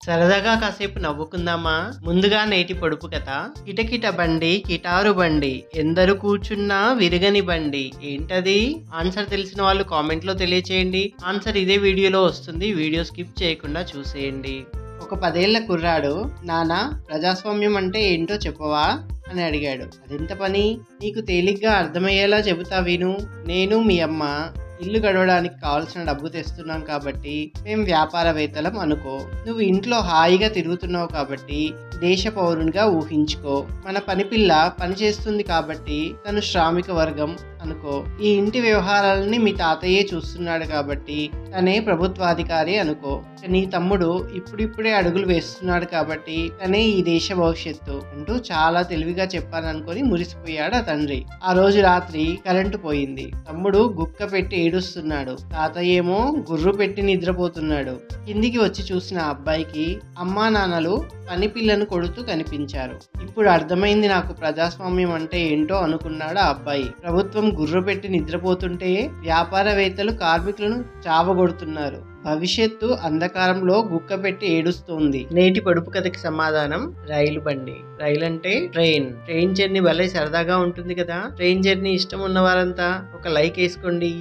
సరదాగా కాసేపు నవ్వుకుందామా? ముందుగా నేటి పొడుపు కథ. కిటకిట బండి కిటారు బండి ఎందరు కూర్చున్నా విరగని బండి. ఏంటది? ఆన్సర్ తెలిసిన వాళ్ళు కామెంట్ లో తెలియచేయండి. ఆన్సర్ ఇదే వీడియోలో వస్తుంది. వీడియో స్కిప్ చేయకుండా చూసేయండి. ఒక 10 ఏళ్ల కుర్రాడు, నానా ప్రజాస్వామ్యం అంటే ఏంటో చెప్పవా అని అడిగాడు. అదెంత పని? నీకు తేలిగ్గా అర్థమయ్యేలా చెబుతా విను. నేను మీ అమ్మ ఇల్లు గడవడానికి కావాల్సిన డబ్బు తెస్తున్నాం కాబట్టి మేం వ్యాపారవేత్తలం అనుకో. నువ్వు ఇంట్లో హాయిగా తిరుగుతున్నావు కాబట్టి దేశ పౌరునిగా ఊహించుకో. మన పని పిల్ల పని చేస్తుంది కాబట్టి తను శ్రామిక వర్గం అనుకో. ఈ ఇంటి వ్యవహారాలని మీ తాతయ్యే చూస్తున్నాడు కాబట్టి తనే ప్రభుత్వాధికారి అనుకో. నీ తమ్ముడు ఇప్పుడిప్పుడే అడుగులు వేస్తున్నాడు కాబట్టి తనే ఈ దేశ భవిష్యత్తు అంటూ చాలా తెలివిగా చెప్పాననుకొని మురిసిపోయాడు ఆ తండ్రి. ఆ రోజు రాత్రి కరెంటు పోయింది. తమ్ముడు గుక్క పెట్టి ఏడుస్తున్నాడు. తాతయ్య ఏమో గుర్రు పెట్టి నిద్రపోతున్నాడు. కిందికి వచ్చి చూసిన అబ్బాయికి అమ్మా నాన్నలు పని పిల్లను కొడుతూ కనిపించారు. ఇప్పుడు అర్థమైంది నాకు ప్రజాస్వామ్యం అంటే ఏంటో అనుకున్నాడు ఆ అబ్బాయి. ప్రభుత్వం గుర్రు పెట్టి నిద్రపోతుంటే వ్యాపారవేత్తలు కార్మికులను చావగొడుతున్నారు. భవిష్యత్తు అంధకారంలో గుక్క పెట్టి ఏడుస్తోంది. నేటి పొడుపు కథకి సమాధానం రైలు బండి. రైలు అంటే ట్రైన్ జర్నీ భలే సరదాగా ఉంటుంది కదా. ట్రైన్ జర్నీ ఇష్టం ఉన్న వారంతా ఒక లైక్ వేసుకోండి.